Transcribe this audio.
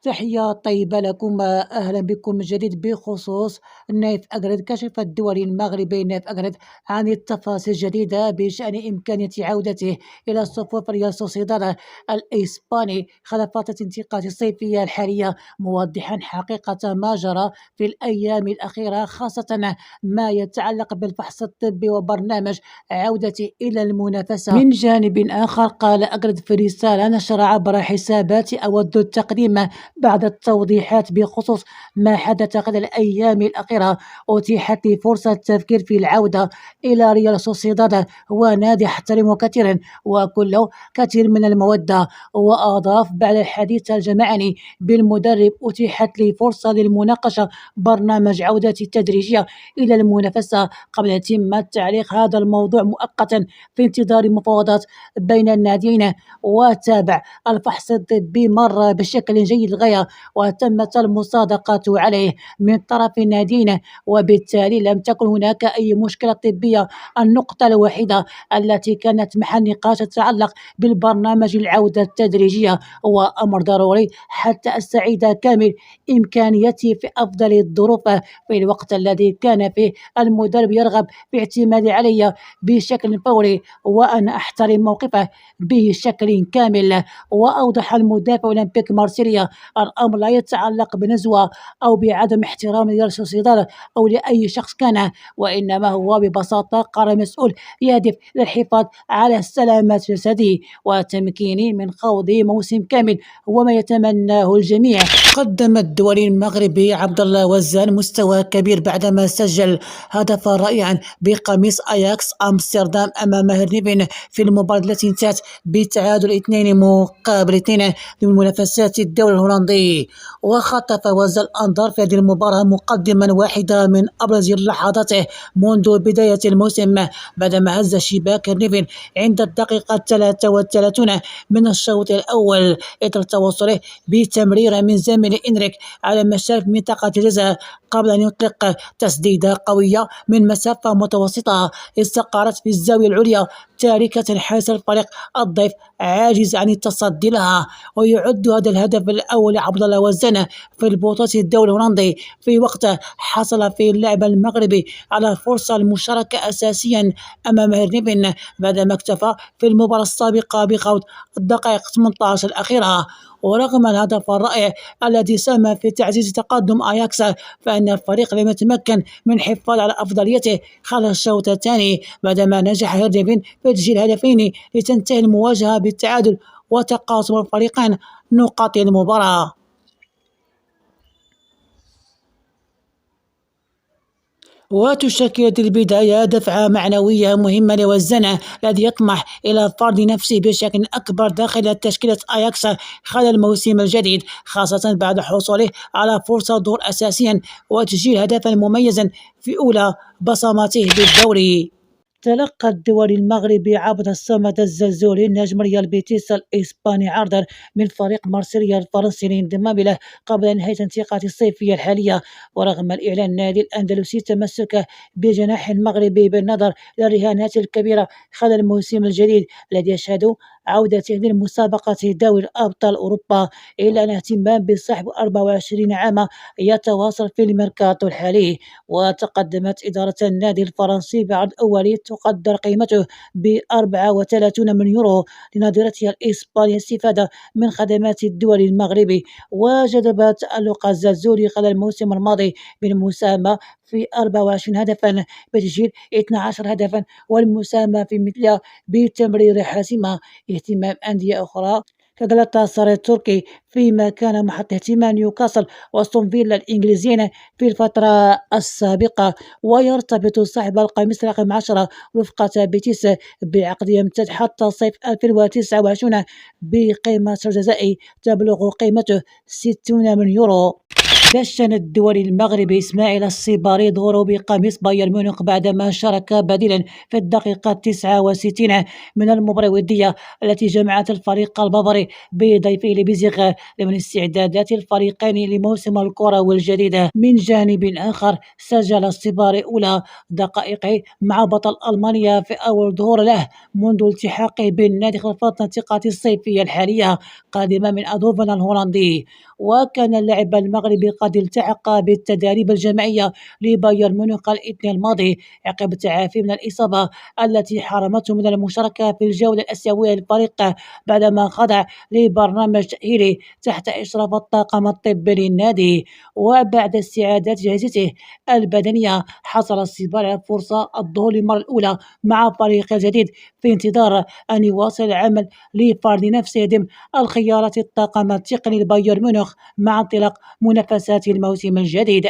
تحية طيبة لكم، أهلا بكم من جديد. بخصوص نايف أجرد، كشف الدولي المغربي نايف أجرد عن التفاصيل الجديدة بشأن إمكانية عودته إلى صفوف ريال سوسيداد الإسباني خلال فترة الانتقال الصيفية الحالية، موضحا حقيقة ما جرى في الأيام الأخيرة، خاصة ما يتعلق بالفحص الطبي وبرنامج عودته إلى المنافسة. من جانب آخر، قال أجرد في رسالة نشر عبر حسابات: أود التقديم بعد التوضيحات بخصوص ما حدث خلال الأيام الأخيرة. أتيحت لي فرصة التفكير في العودة إلى ريال سوسيداد، ونادي أحترمه كثيرا وكله كثير من المودة. وأضاف: بعد الحديث الجمعني بالمدرب، أتيحت لي فرصة للمناقشة برنامج عودة التدريجية إلى المنافسة قبل تم تعليق هذا الموضوع مؤقتا في انتظار مفاوضات بين الناديين. وتابع: الفحص الطبي مر بشكل جيد للغاية، وتمت المصادقة عليه من طرف الناديين، وبالتالي لم تكن هناك أي مشكلة طبية. النقطة الوحيدة التي كانت محل نقاش تتعلق بالبرنامج العودة التدريجية، هو أمر ضروري حتى أستعيد كامل إمكانيتي في أفضل الظروف في الوقت الذي كان فيه المدرب يرغب في اعتمادي علي بشكل فوري، وأنا أحترم موقفه بشكل كامل. وأوضح المدافع الأولمبيك مارسيليا: الأمر لا يتعلق بنزوة أو بعدم احترام ريال سوسيداد أو لأي شخص كان، وإنما هو ببساطة قرار مسؤول يهدف للحفاظ على سلامة جسدي وتمكيني من خوض موسم كامل، هو ما يتمناه الجميع. قدم الدولي المغربي عبد الله وزان مستوى كبير بعدما سجل هدفا رائعا بقميص أياكس أمستردام أمام هيرنيفين في المباراة التي انتهت بتعادل 2-2 في منافسات الدوري الهولندي. وخطف وزان الأنظار في هذه المباراة مقدما واحدة من أبرز لحظاته منذ بداية الموسم، بعدما هز شباك هيرنيفين عند الدقيقة 33 من الشوط الأول إثر توصله بتمريرة من زميل إنريك على مشارف منطقة الجزاء، قبل أن يطلق تسديدة قوية من مسافة متوسطة استقرت في الزاوية العليا، تاركة حارس الفريق الضيف عاجز عن التصدي لها. ويعد هذا الهدف الأول لعبد الله وزانة في البطولة الدوري الهولندي في وقت حصل فيه اللاعب المغربي على فرصة المشاركة أساسيا أمام هيرنيفين، بعدما اكتفى في المباراة السابقة بخوض الدقائق 18 الأخيرة. ورغم الهدف الرائع الذي ساهم في تعزيز تقدم أياكس، فإن الفريق لم يتمكن من الحفاظ على أفضليته خلال الشوط الثاني، بعدما نجح هيرنيفين في تسجيل هدفين لتنتهي المواجهة بالتعادل وتقاسم الفريقين نقاط المباراة. وتشكل هذه البداية دفعة معنوية مهمة لوزنة الذي يطمح إلى فرض نفسه بشكل أكبر داخل تشكيلة أياكس خلال الموسم الجديد، خاصة بعد حصوله على فرصة دور أساسيا وتسجيل هدفا مميزا في أولى بصماته بالدوري. تلقى الدولي المغربي عبد الصمد الزلزولي نجم ريال بيتيس الإسباني عرضا من فريق مارسيليا الفرنسي للانضمام له قبل نهاية الانتقالات الصيفية الحالية. ورغم الإعلان النادي الأندلسي تمسكه بجناح مغربي بالنظر للرهانات الكبيرة خلال الموسم الجديد الذي يشهد عودته للمسابقة دوري أبطال أوروبا، إلا أن اهتمام بصاحب 24 عاما يتواصل في الميركاتو الحالي. وتقدمت إدارة النادي الفرنسي بعرض أولي تقدر قيمته ب34 مليون يورو لنظيرته الإسبانية الاستفادة من خدمات الدول المغربي. وجذب تألق الزلزولي خلال الموسم الماضي بالمساهمة في 24 هدفا بتسجيل 12 هدفا، والمساهمة في مثلها بتمرير حاسمة. اهتمام أندية أخرى كغلطة سراي التركي، فيما كان محط اهتمام نيوكاسل واستون فيلا الإنجليزيين في الفترة السابقة. ويرتبط صاحب القميص رقم 10 رفقة بيتيس بعقد يمتد حتى صيف 2029 بقيمة جزائي تبلغ قيمته 60 مليون يورو. دشن الدولي المغربي إسماعيل الصباري ظهوره بقميص بايرن ميونخ بعدما شارك بديلا في الدقيقة 69 من المباراة الودية التي جمعت الفريق البافاري بضيفه لبيزيغ ضمن استعدادات الفريقين لموسم الكرة الجديدة. من جانب آخر سجل الصباري أولى دقائقه مع بطل ألمانيا في أول ظهور له منذ التحاقه بالنادي خلال فترة الانتقالات الصيفية الحالية قادمة من أندوفن الهولندي. وكان اللاعب المغربي قد التحق بالتدريب الجماعية لبايرن ميونخ الاثنين الماضي عقب تعافي من الإصابة التي حرمته من المشاركة في الجولة الآسيوية للفريق بعدما خضع لبرنامج تأهيلي تحت إشراف الطاقم الطبي للنادي. وبعد استعادة جاهزيته البدنية حصل الصباح على فرصة الظهور للمرة الأولى مع فريق جديد في انتظار أن يواصل العمل لفرض نفسه ضمن الخيارات الطاقم التقني لبايرن ميونخ مع انطلاق منافسات الموسم الجديد.